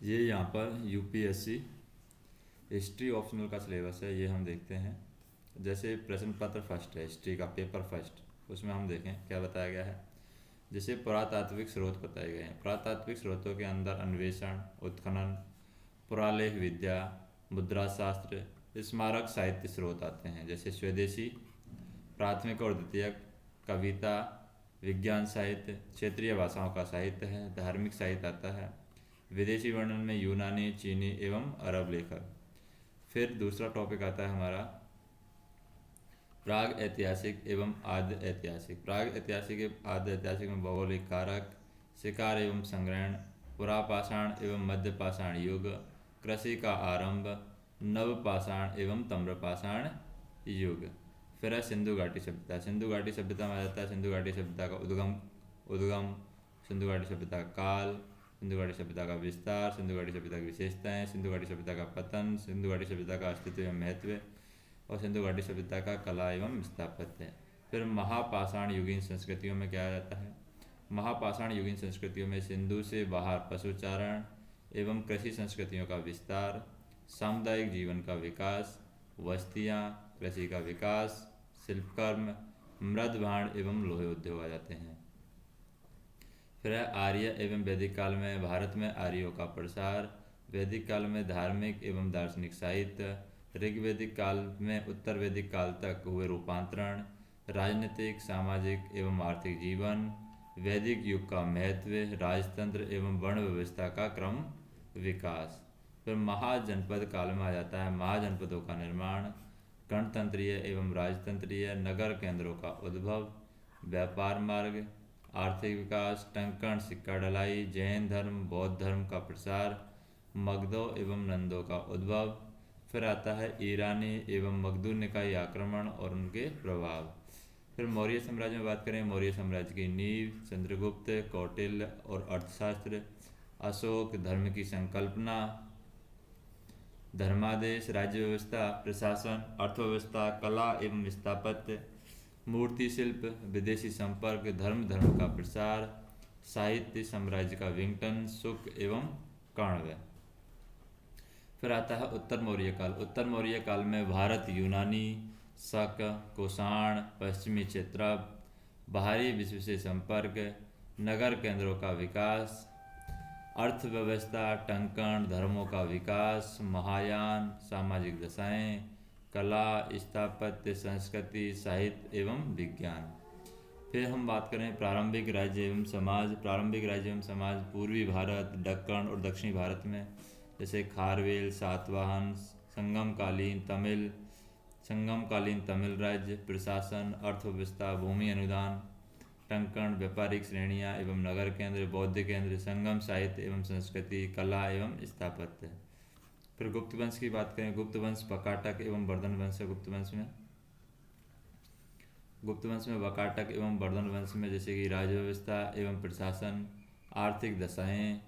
ये यहाँ पर यूपीएससी हिस्ट्री ऑप्शनल का सिलेबस है, ये हम देखते हैं। जैसे प्रश्न पत्र फर्स्ट है, हिस्ट्री का पेपर फर्स्ट, उसमें हम देखें क्या बताया गया है। जैसे पुरातात्विक स्रोत बताए गए हैं। पुरातात्विक स्रोतों के अंदर अन्वेषण, उत्खनन, पुरालेख विद्या, मुद्रा शास्त्र, स्मारक साहित्य स्रोत आते हैं। जैसे स्वदेशी, प्राथमिक और द्वितीयक, कविता, विज्ञान साहित्य, क्षेत्रीय भाषाओं का साहित्य है, धार्मिक साहित्य आता है। विदेशी वर्णन में यूनानी, चीनी एवं अरब लेखक। फिर दूसरा टॉपिक आता है हमारा प्राग ऐतिहासिक एवं आद्य ऐतिहासिक। प्राग ऐतिहासिक एवं आद्य ऐतिहासिक में भौगोलिक कारक, शिकार एवं संग्रहण, पुरापाषाण एवं मध्यपाषाण युग, कृषि का आरंभ, नवपाषाण एवं ताम्रपाषाण युग। फिर है सिंधु घाटी सभ्यता। सिंधु घाटी सभ्यता में आ जाता है सिंधु घाटी सभ्यता का उद्गम, सिंधु घाटी सभ्यता का काल, सिंधु घाटी सभ्यता का विस्तार, सिंधु घाटी सभ्यता की विशेषताएं, सिंधु घाटी सभ्यता का पतन, सिंधु घाटी सभ्यता का अस्तित्व एवं महत्व, और सिंधु घाटी सभ्यता का कला एवं स्थापत्य। फिर महापाषाण युगीन संस्कृतियों में क्या आ जाता है। महापाषाण युगीन संस्कृतियों में सिंधु से बाहर पशुचारण एवं कृषि संस्कृतियों का विस्तार, सामुदायिक जीवन का विकास, बस्तियाँ, कृषि का विकास, शिल्पकर्म, मृद भांड एवं लोहे उद्योग आ जाते हैं। फिर है आर्य एवं वैदिक काल में भारत में आर्यों का प्रसार, वैदिक काल में धार्मिक एवं दार्शनिक साहित्य, ऋग्वैदिक काल में उत्तर वैदिक काल तक हुए रूपांतरण, राजनीतिक, सामाजिक एवं आर्थिक जीवन, वैदिक युग का महत्व, राजतंत्र एवं वर्ण व्यवस्था का क्रम विकास। फिर महाजनपद काल में आ जाता है महाजनपदों का निर्माण, गणतंत्रीय एवं राजतंत्रीय नगर केंद्रों का उद्भव, व्यापार मार्ग, आर्थिक विकास, टंकण, सिक्का ढलाई, जैन धर्म, बौद्ध धर्म का प्रसार, मगधों एवं नंदों का उद्भव। फिर आता है ईरानी एवं मगधु निकाय आक्रमण और उनके प्रभाव। फिर मौर्य साम्राज्य में बात करें, मौर्य साम्राज्य की नींव, चंद्रगुप्त, कौटिल्य और अर्थशास्त्र, अशोक, धर्म की संकल्पना, धर्मादेश, राज्य व्यवस्था, प्रशासन, अर्थव्यवस्था, कला एवं स्थापत्य, मूर्ति शिल्प, विदेशी संपर्क, धर्म का प्रसार, साहित्य, साम्राज्य का विघटन, शुक एवं कण्व। फिर आता है उत्तर मौर्य काल। उत्तर मौर्य काल में भारत, यूनानी, शक, कुषाण, पश्चिमी क्षेत्र, बाहरी विश्व से संपर्क, नगर केंद्रों का विकास, अर्थव्यवस्था, टंकण, धर्मों का विकास, महायान, सामाजिक दशाएं, कला, स्थापत्य, संस्कृति, साहित्य एवं विज्ञान। फिर हम बात करें प्रारंभिक राज्य एवं समाज। प्रारंभिक राज्य एवं समाज पूर्वी भारत, दक्कन और दक्षिणी भारत में, जैसे खारवेल, सातवाहन, संगमकालीन तमिल राज्य, प्रशासन, अर्थव्यवस्था, भूमि अनुदान, टंकण, व्यापारिक श्रेणियाँ एवं नगर केंद्र, बौद्ध केंद्र, संगम, साहित्य एवं संस्कृति, कला एवं स्थापत्य। फिर गुप्त वंश की बात करें, गुप्त वंश वकाटक एवं वर्धन वंश है। गुप्त वंश में वकाटक एवं वर्धन वंश में जैसे कि राज्य व्यवस्था एवं प्रशासन, आर्थिक दशाएं,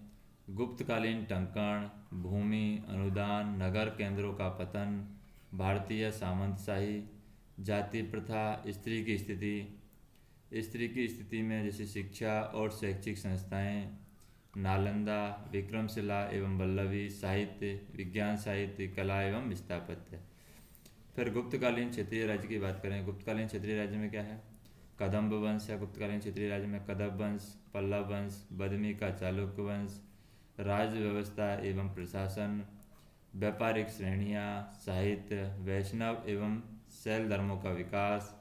गुप्तकालीन टंकण, भूमि अनुदान, नगर केंद्रों का पतन, भारतीय सामंतशाही, जाति प्रथा, स्त्री की स्थिति में जैसे शिक्षा और शैक्षिक संस्थाएं, नालंदा, विक्रमशिला एवं वल्लभी, साहित्य, विज्ञान साहित्य, कला एवं स्थापत्य। फिर गुप्तकालीन क्षेत्रीय राज्य की बात करें, गुप्तकालीन क्षेत्रीय राज्य में क्या है, कदम्ब वंश है। गुप्तकालीन क्षेत्रीय राज्य में कदम्ब वंश, पल्लव वंश, बदमी का चालुक्य वंश, राज्य व्यवस्था एवं प्रशासन, व्यापारिक श्रेणियाँ, साहित्य, वैष्णव एवं शैल धर्मों का विकास,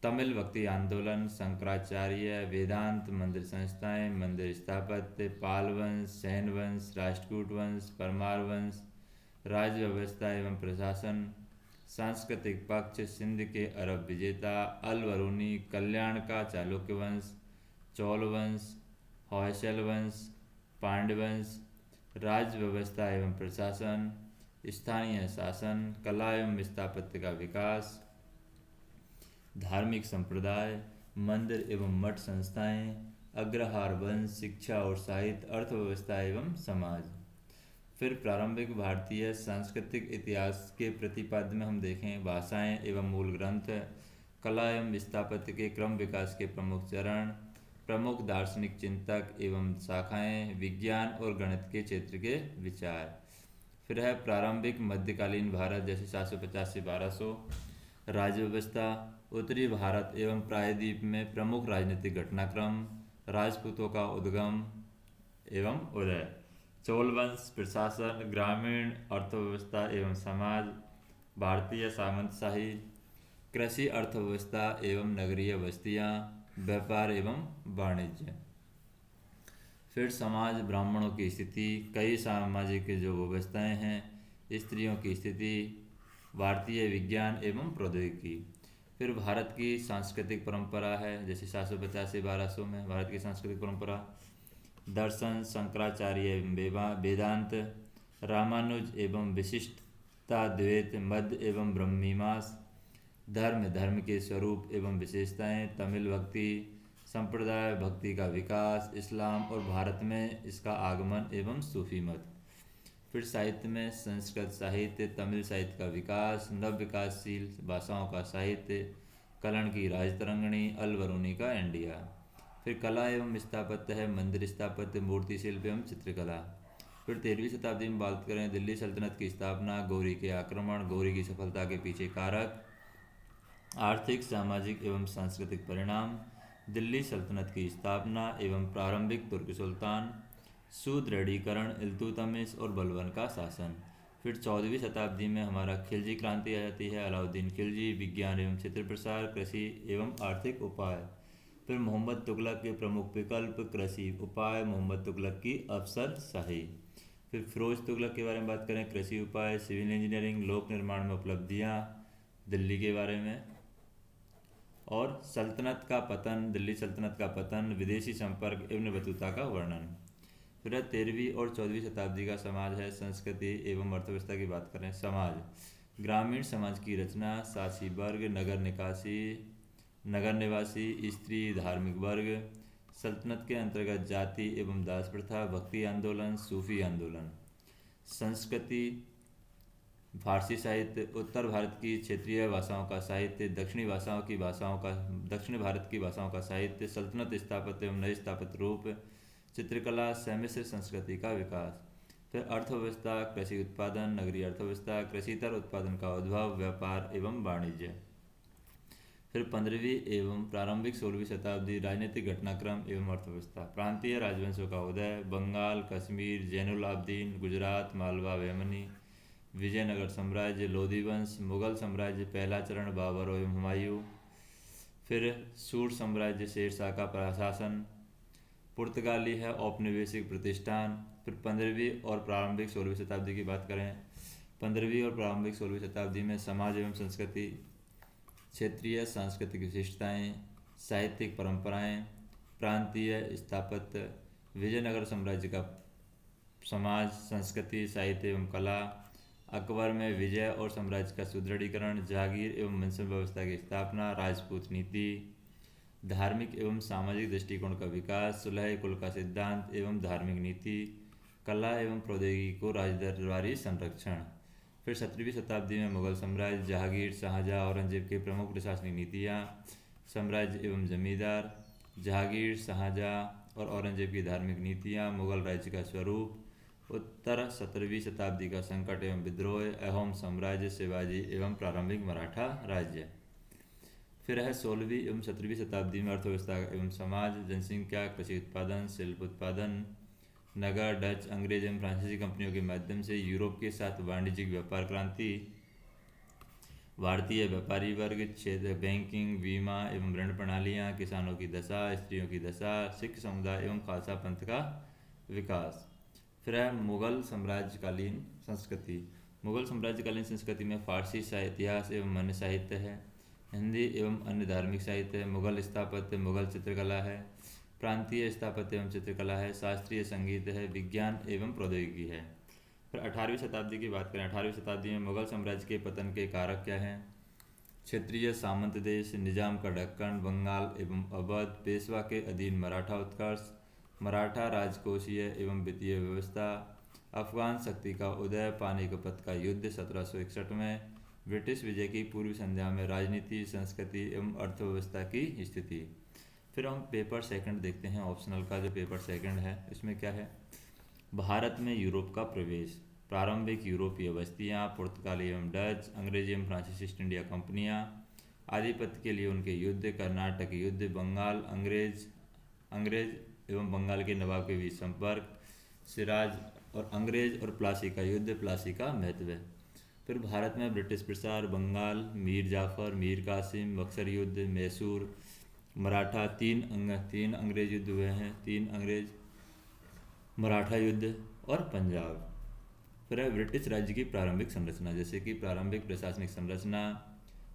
तमिल भक्ति आंदोलन, शंकराचार्य, वेदांत, मंदिर संस्थाएं, मंदिर स्थापत्य, पाल वंश, सैन वंश, राष्ट्रकूट वंश, परमार वंश, राज्य व्यवस्था एवं प्रशासन, सांस्कृतिक पक्ष, सिंध के अरब विजेता, अल वरूनी, कल्याण का चालुक्य वंश, चौल वंश, होयसल वंश, पांड्य वंश, राज्य व्यवस्था एवं प्रशासन, स्थानीय शासन, कला एवं स्थापत्य का विकास, धार्मिक संप्रदाय, मंदिर एवं मठ संस्थाएं, अग्रहार वंश, शिक्षा और साहित्य, अर्थव्यवस्था एवं समाज। फिर प्रारंभिक भारतीय सांस्कृतिक इतिहास के प्रतिपाद्य में हम देखें भाषाएं एवं मूल ग्रंथ, कला एवं स्थापत्य के क्रम विकास के प्रमुख चरण, प्रमुख दार्शनिक चिंतक एवं शाखाएं, विज्ञान और गणित के क्षेत्र के विचार। फिर है प्रारंभिक मध्यकालीन भारत, जैसे 750 से 1200। राज्य व्यवस्था, उत्तरी भारत एवं प्रायद्वीप में प्रमुख राजनीतिक घटनाक्रम, राजपूतों का उद्गम एवं उदय। चोल वंश, प्रशासन, ग्रामीण अर्थव्यवस्था एवं समाज, भारतीय सामंतशाही, कृषि अर्थव्यवस्था एवं नगरीय बस्तियां, व्यापार एवं वाणिज्य। फिर समाज, ब्राह्मणों की स्थिति, कई सामाजिक जो व्यवस्थाएं हैं, स्त्रियों की स्थिति, भारतीय विज्ञान एवं प्रौद्योगिकी। फिर भारत की सांस्कृतिक परंपरा है, जैसे 750 से 1200 में भारत की सांस्कृतिक परंपरा, दर्शन, शंकराचार्य एवं वेदांत, रामानुज एवं विशिष्टाद्वैत, मध्य एवं ब्रह्मीमास, धर्म, धर्म के स्वरूप एवं विशेषताएं, तमिल भक्ति, संप्रदाय भक्ति का विकास, इस्लाम और भारत में इसका आगमन एवं सूफी मत। फिर साहित्य में संस्कृत साहित्य, तमिल साहित्य का विकास, नव विकासशील भाषाओं का साहित्य, कलन की राजतरंगिणी, अलबरूनी का इंडिया। फिर कला एवं स्थापत्य है, मंदिर स्थापत्य, मूर्ति शिल्प एवं चित्रकला। फिर 13वीं शताब्दी में बात करें, दिल्ली सल्तनत की स्थापना, गौरी के आक्रमण, गौरी की सफलता के पीछे कारक, आर्थिक, सामाजिक एवं सांस्कृतिक परिणाम, दिल्ली सल्तनत की स्थापना एवं प्रारंभिक तुर्क सुल्तान, सुदृढ़ीकरण, इल्तुतमिश और बलबन का शासन। फिर 14वीं शताब्दी में हमारा खिलजी क्रांति आ जाती है, अलाउद्दीन खिलजी, विज्ञान एवं क्षेत्र प्रसार, कृषि एवं आर्थिक उपाय। फिर मोहम्मद तुगलक के प्रमुख विकल्प, कृषि उपाय, मोहम्मद तुगलक की अफसरशाही। फिर फिरोज तुगलक के बारे में बात करें, कृषि उपाय, सिविल इंजीनियरिंग, लोक निर्माण में उपलब्धियाँ, दिल्ली के बारे में। और सल्तनत का पतन, दिल्ली सल्तनत का पतन, विदेशी संपर्क एवं बतूता का वर्णन। फिर 13वीं और 14वीं शताब्दी का समाज है, संस्कृति एवं अर्थव्यवस्था की बात करें, समाज, ग्रामीण समाज की रचना, शासी वर्ग, नगर निवासी, स्त्री, धार्मिक वर्ग, सल्तनत के अंतर्गत जाति एवं दास प्रथा, भक्ति आंदोलन, सूफी आंदोलन। संस्कृति, फारसी साहित्य, उत्तर भारत की क्षेत्रीय भाषाओं का साहित्य, दक्षिण भारत की भाषाओं का साहित्य, सल्तनत स्थापत्य एवं नए स्थापत्य रूप, चित्रकला, सम्मिश्र संस्कृति का विकास। फिर अर्थव्यवस्था, कृषि उत्पादन, नगरीय अर्थव्यवस्था, कृषितर उत्पादन का उद्भव, व्यापार एवं वाणिज्य। फिर 15वीं एवं प्रारंभिक 16वीं शताब्दी, राजनीतिक घटनाक्रम एवं अर्थव्यवस्था, प्रांतीय राजवंशों का उदय, बंगाल, कश्मीर, जैनुल आबदीन, गुजरात, मालवा, बहमनी, विजयनगर साम्राज्य, लोधी वंश, मुगल साम्राज्य पहला चरण, बाबर एवं हुमायूं। फिर सूर साम्राज्य, शेरशाह का प्रशासन, पुर्तगाली है औपनिवेशिक प्रतिष्ठान। फिर 15वीं और प्रारंभिक 16वीं शताब्दी की बात करें, 15वीं और प्रारंभिक 16वीं शताब्दी में समाज एवं संस्कृति, क्षेत्रीय सांस्कृतिक विशेषताएं, साहित्यिक परंपराएं, प्रांतीय स्थापत्य, विजयनगर साम्राज्य का समाज, संस्कृति, साहित्य एवं कला, अकबर में विजय और साम्राज्य का सुदृढ़ीकरण, जागीर एवं मुंसिफ व्यवस्था की स्थापना, राजपूत नीति, धार्मिक एवं सामाजिक दृष्टिकोण का विकास, सुलह कुल का सिद्धांत एवं धार्मिक नीति, कला एवं प्रौद्योगिकी को राजदरबारी संरक्षण। फिर 17वीं शताब्दी में मुगल साम्राज्य, जहांगीर, शाहजहाँ, औरंगजेब के प्रमुख प्रशासनिक नीतियाँ, साम्राज्य एवं जमींदार, जहांगीर, शाहजहाँ और औरंगजेब की धार्मिक नीतियाँ, मुगल राज्य का स्वरूप, उत्तर 17वीं शताब्दी का संकट एवं विद्रोह, अहोम साम्राज्य, शिवाजी एवं प्रारंभिक मराठा राज्य। फिर है 16वीं एवं 17वीं शताब्दी में अर्थव्यवस्था एवं समाज, जनसंख्या, कृषि उत्पादन, शिल्प उत्पादन, नगर, डच, अंग्रेज एवं फ्रांसीसी कंपनियों के माध्यम से यूरोप के साथ वाणिज्यिक व्यापार क्रांति, भारतीय व्यापारी वर्ग, क्षेत्र, बैंकिंग, बीमा एवं ऋण प्रणालियाँ, किसानों की दशा, स्त्रियों की दशा, सिख समुदाय एवं खालसा पंथ का विकास। फिर है मुगल साम्राज्यकालीन संस्कृति, मुगल साम्राज्यकालीन संस्कृति में फारसी इतिहास एवं अन्य साहित्य है, हिंदी एवं अन्य धार्मिक साहित्य है, मुगल स्थापत्य, मुगल चित्रकला है, प्रांतीय स्थापत्य एवं चित्रकला है, शास्त्रीय संगीत है, विज्ञान एवं प्रौद्योगिकी है। फिर 18वीं शताब्दी की बात करें, 18वीं शताब्दी में मुगल साम्राज्य के पतन के कारक क्या हैं? क्षेत्रीय सामंत देश, निजाम का ढक्कन, बंगाल एवं अवध, पेशवा के अधीन मराठा उत्कर्ष, मराठा राजकोषीय एवं वित्तीय व्यवस्था, अफगान शक्ति का उदय, पानीपत का युद्ध 1761 में, ब्रिटिश विजय की पूर्व संध्या में राजनीति, संस्कृति एवं अर्थव्यवस्था की स्थिति। फिर हम पेपर सेकंड देखते हैं, ऑप्शनल का जो पेपर सेकंड है इसमें क्या है। भारत में यूरोप का प्रवेश, प्रारंभिक यूरोपीय बस्तियाँ, पुर्तगाली एवं डच, अंग्रेजी एवं फ्रांसीसी ईस्ट इंडिया कंपनियाँ, आधिपत्य के लिए उनके युद्ध, कर्नाटक युद्ध, बंगाल, अंग्रेज अंग्रेज एवं बंगाल के नवाब के बीच संपर्क, सिराज और अंग्रेज और प्लासी का युद्ध, प्लासी का महत्व। फिर भारत में ब्रिटिश प्रसार, बंगाल, मीर जाफर, मीर कासिम, बक्सर युद्ध, मैसूर, मराठा, तीन अंग्रेज युद्ध हुए हैं, तीन अंग्रेज मराठा युद्ध और पंजाब। फिर है ब्रिटिश राज्य की प्रारंभिक संरचना, जैसे कि प्रारंभिक प्रशासनिक संरचना,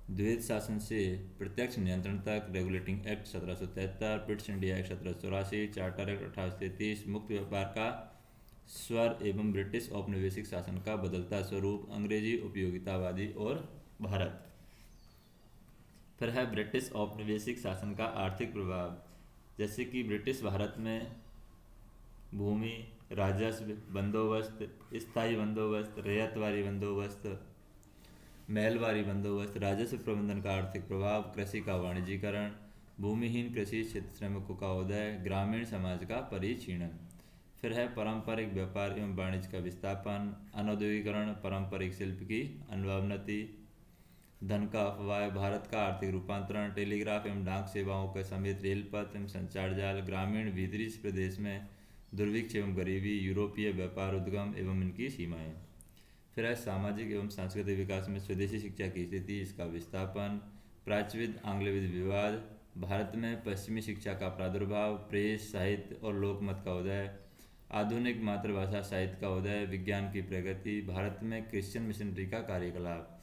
द्वैध शासन से प्रत्यक्ष नियंत्रण तक, regulating act 1773, British India act 1784, charter act 1833, मुक्त व्यापार का स्वर एवं ब्रिटिश औपनिवेशिक शासन का बदलता स्वरूप, अंग्रेजी उपयोगितावादी और भारत। फिर है ब्रिटिश औपनिवेशिक शासन का आर्थिक प्रभाव, जैसे कि ब्रिटिश भारत में भूमि, राजस्व बंदोबस्त, स्थायी बंदोबस्त, रैयतवारी बंदोबस्त, महलवारी बंदोबस्त, राजस्व प्रबंधन का आर्थिक प्रभाव, कृषि का वाणिज्यीकरण, भूमिहीन कृषि क्षेत्र श्रमिकों का उदय, ग्रामीण समाज का परिक्षीणन। फिर है पारंपरिक व्यापार एवं वाणिज्य का विस्थापन, अनौद्योगिकरण, पारंपरिक शिल्प की अनवनति, धन का अपव्यय, भारत का आर्थिक रूपांतरण, टेलीग्राफ एवं डाक सेवाओं के समेत रेलपथ एवं संचार जाल, ग्रामीण भीतरी प्रदेश में दुर्भिक्ष एवं गरीबी, यूरोपीय व्यापार उद्गम एवं इनकी सीमाएं। फिर है सामाजिक एवं सांस्कृतिक विकास में स्वदेशी शिक्षा की स्थिति, इसका विस्थापन, प्राच्यविद आंग्लविद विवाद, भारत में पश्चिमी शिक्षा का प्रादुर्भाव, प्रेस, साहित्य और लोकमत का उदय, आधुनिक मातृभाषा साहित्य का उदय, विज्ञान की प्रगति, भारत में क्रिश्चियन मिशनरी का कार्यकलाप।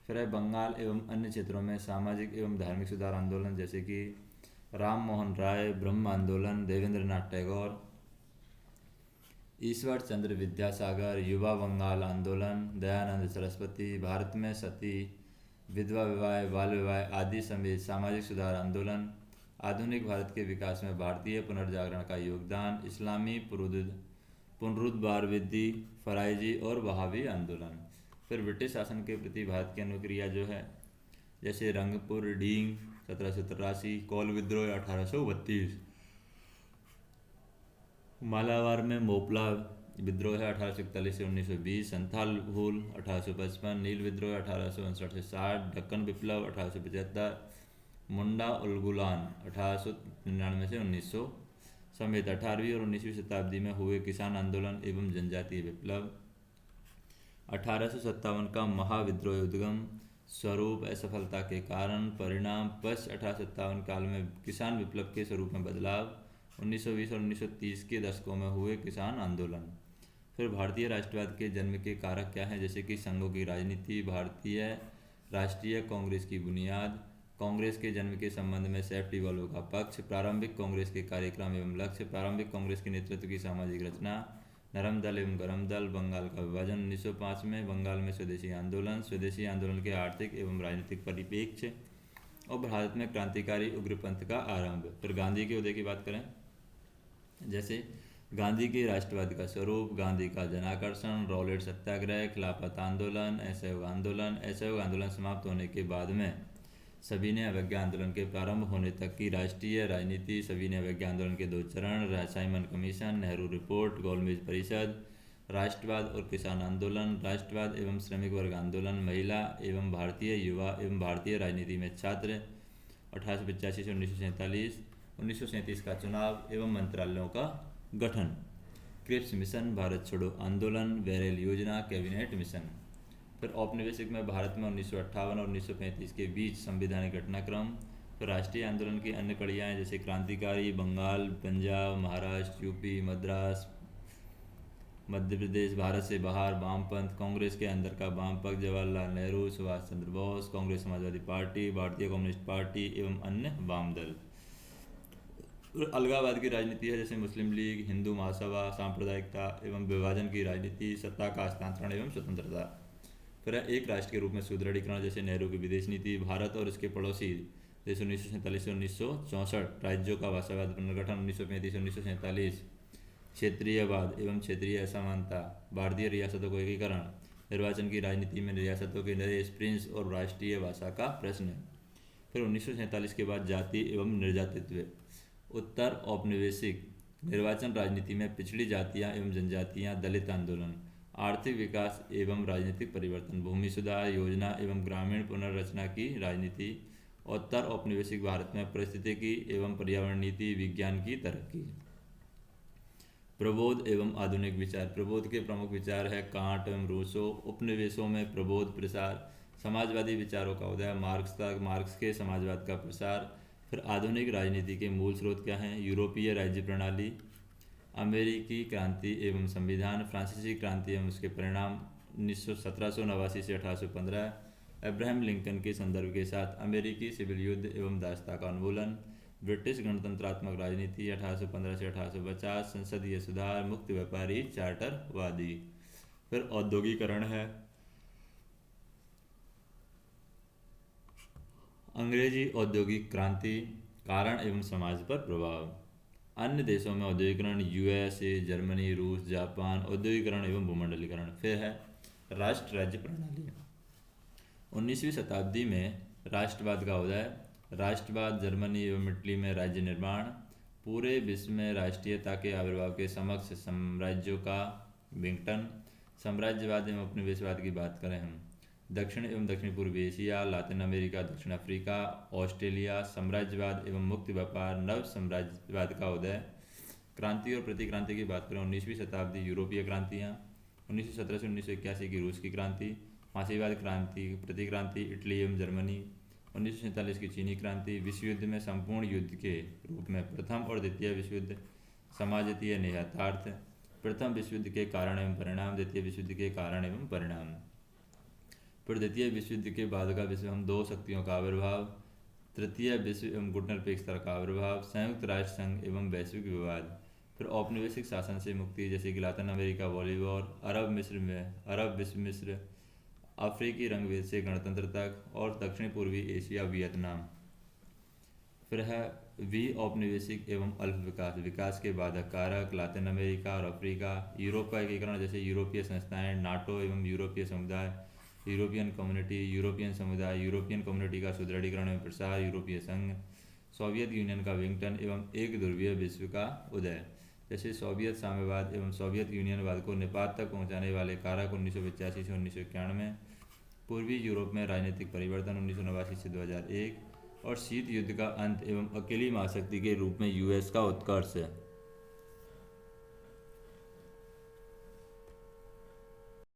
फिर है बंगाल एवं अन्य क्षेत्रों में सामाजिक एवं धार्मिक सुधार आंदोलन, जैसे कि राम मोहन राय, ब्रह्म आंदोलन, देवेंद्रनाथ टैगोर, ईश्वर चंद्र विद्यासागर, युवा बंगाल आंदोलन, दयानंद सरस्वती, भारत में सती, विधवा विवाह, बाल विवाह आदि समेत सामाजिक सुधार आंदोलन, आधुनिक भारत के विकास में भारतीय पुनर्जागरण का योगदान, इस्लामी पुनरुद्धारवादी, फराइजी और वहाबी आंदोलन। फिर ब्रिटिश शासन के प्रति भारत की अनुक्रिया जो है, जैसे रंगपुर डींग 1783, कोल विद्रोह 1832, मालाबार में मोपला विद्रोह है 1841 से 1920, संथाल भूल 1855, नील विद्रोह 1859 से 60, दक्कन विप्लव 1875, मुंडा उलगुलान 1899 से 1900 समेत 18वीं और 19वीं शताब्दी में हुए किसान आंदोलन एवं जनजातीय विप्लव। 1857 का महाविद्रोह उद्गम, स्वरूप, असफलता के कारण, परिणाम, पश्च 1857 काल में किसान विप्लव के स्वरूप में बदलाव, 1920 और 1930 के दशकों में हुए किसान आंदोलन। फिर भारतीय राष्ट्रवाद के जन्म के कारक क्या हैं, जैसे कि संघों की राजनीति, भारतीय राष्ट्रीय कांग्रेस की बुनियाद, कांग्रेस के जन्म के संबंध में सेफ्टी वालों का पक्ष, प्रारंभिक कांग्रेस के कार्यक्रम एवं लक्ष्य, प्रारंभिक कांग्रेस के नेतृत्व की सामाजिक रचना, नरम दल एवं गरम दल, बंगाल का विभाजन 1905 में, बंगाल में स्वदेशी आंदोलन के आर्थिक एवं राजनीतिक परिप्रेक्ष्य और भारत में क्रांतिकारी उग्रपंथ का आरंभ। फिर गांधी के उदय की बात करें, जैसे गांधी के राष्ट्रवाद का स्वरूप, गांधी का जनाकर्षण, रॉलेट सत्याग्रह, खिलाफत आंदोलन, असहयोग आंदोलन समाप्त होने के बाद में सविनय अवज्ञा आंदोलन के प्रारंभ होने तक की राष्ट्रीय राजनीति, सविनय अवज्ञा आंदोलन के 2 चरण, साइमन कमीशन, नेहरू रिपोर्ट, गोलमेज परिषद, राष्ट्रवाद और किसान आंदोलन, राष्ट्रवाद एवं श्रमिक वर्ग आंदोलन, महिला एवं भारतीय युवा एवं भारतीय राजनीति में छात्र 1885 से 1947, 1937 का चुनाव एवं मंत्रालयों का गठन, क्रिप्स मिशन, भारत छोड़ो आंदोलन, बेरेल योजना, कैबिनेट मिशन। फिर औपनिवेशिक में भारत में 1958 और 1935 के बीच संवैधानिक घटनाक्रम। फिर राष्ट्रीय आंदोलन की अन्य कड़ियाँ हैं, जैसे क्रांतिकारी, बंगाल, पंजाब, महाराष्ट्र, यूपी, मद्रास, मध्य प्रदेश, भारत से बाहर, वामपंथ, कांग्रेस के अंदर का वाम पक्ष, जवाहरलाल नेहरू, सुभाष चंद्र बोस, कांग्रेस समाजवादी पार्टी, भारतीय कम्युनिस्ट पार्टी एवं अन्य वाम दल। अलगाववाद की राजनीति है, जैसे मुस्लिम लीग, हिंदू महासभा, सांप्रदायिकता एवं विभाजन की राजनीति, सत्ता का हस्तांतरण एवं स्वतंत्रता। फिर एक राष्ट्र के रूप में सुदृढ़ीकरण, जैसे नेहरू की विदेश नीति, भारत और इसके पड़ोसी देश 1947 से 1964, राज्यों का भाषावाद पुनर्गठन 1935 से 1947, क्षेत्रीयवाद एवं क्षेत्रीय असमानता, भारतीय रियासतों को एकीकरण, निर्वाचन की राजनीति में रियासतों के नए प्रिंस और राष्ट्रीय भाषा का प्रश्न। फिर 1947 के बाद जाति एवं निर्जातित्व, उत्तर औपनिवेशिक निर्वाचन राजनीति में पिछड़ी जातियां एवं जनजातियां, दलित आंदोलन, आर्थिक विकास एवं राजनीतिक परिवर्तन, भूमि सुधार योजना एवं ग्रामीण पुनर्रचना की राजनीति, उत्तर औपनिवेशिक भारत में परिस्थितिकी एवं पर्यावरण नीति, विज्ञान की तरक्की। प्रबोध एवं आधुनिक विचार। प्रबोध के प्रमुख विचार है कांट एवं रूसो। उपनिवेशों में प्रबोध प्रसार, समाजवादी विचारों का उदय, मार्क्स के समाजवाद का प्रसार। फिर आधुनिक राजनीति के मूल स्रोत क्या हैं? यूरोपीय राज्य प्रणाली, अमेरिकी क्रांति एवं संविधान, फ्रांसीसी क्रांति एवं उसके परिणाम 1789 से 1815, अब्राहम लिंकन के संदर्भ के साथ अमेरिकी सिविल युद्ध एवं दासता का उन्मूलन, ब्रिटिश गणतंत्रात्मक राजनीति 1815 से 1850, संसदीय सुधार, मुक्त व्यापारी चार्टरवादी। फिर औद्योगिकरण है, अंग्रेजी औद्योगिक क्रांति, कारण एवं समाज पर प्रभाव। अन्य देशों में औद्योगिकरण, यूएसए, जर्मनी, रूस, जापान, औद्योगिकरण एवं भूमंडलीकरण। फिर है राष्ट्र राज्य प्रणाली। 19वीं शताब्दी में राष्ट्रवाद का उदय, राष्ट्रवाद, जर्मनी एवं इटली में राज्य निर्माण, पूरे विश्व में राष्ट्रीयता के आविर्भाव के समक्ष साम्राज्यों का विघटन। साम्राज्यवाद एवं उपनिवेशवाद की बात करें हम, दक्षिण एवं दक्षिण पूर्वी एशिया, लातिन अमेरिका, दक्षिण अफ्रीका, ऑस्ट्रेलिया, साम्राज्यवाद एवं मुक्त व्यापार, नव साम्राज्यवाद का उदय। क्रांति और प्रतिक्रांति की बात करें, 19वीं शताब्दी यूरोपीय क्रांतियाँ, 1917 से 1981 की रूस की क्रांति, फांसीवाद क्रांति, प्रतिक्रांति इटली एवं जर्मनी, 1947 की चीनी क्रांति, विश्व युद्ध में संपूर्ण युद्ध के रूप में प्रथम और द्वितीय विश्व युद्ध, समाजतीय निहितार्थ, प्रथम विश्व युद्ध के कारण एवं परिणाम, द्वितीय विश्व युद्ध के कारण एवं परिणाम। फिर द्वितीय विश्व युद्ध के बाद का विश्व हम दो शक्तियों का आविर्भाव, तृतीय विश्व एवं गुटनिरपेक्षता का आविर्भाव, संयुक्त राष्ट्र संघ एवं वैश्विक विवाद। फिर औपनिवेशिक शासन से मुक्ति, जैसे कि लातिन अमेरिका वॉलीवॉर, अरब विश्व मिस्र, अफ्रीकी रंगभेद से गणतंत्र तक, और दक्षिण पूर्वी एशिया वियतनाम। फिर है औपनिवेशिक एवं अल्प विकास, विकास के बाधक कारक, लातिन अमेरिका और अफ्रीका, यूरोप का एकीकरण, जैसे यूरोपीय संस्थाएं, नाटो एवं यूरोपीय समुदाय, यूरोपियन कम्युनिटी, यूरोपियन समुदाय, यूरोपियन कम्युनिटी का सुदृढ़ीकरण एवं प्रसार, यूरोपीय संघ, सोवियत यूनियन का विघटन एवं एक ध्रुवीय विश्व का उदय, जैसे सोवियत साम्यवाद एवं सोवियत यूनियनवाद को निपात तक पहुंचाने वाले कारक 1985 से 1991, पूर्वी यूरोप में राजनीतिक परिवर्तन 1989 से 2001, और शीत युद्ध का अंत एवं अकेली महाशक्ति के रूप में यूएस का उत्कर्ष है।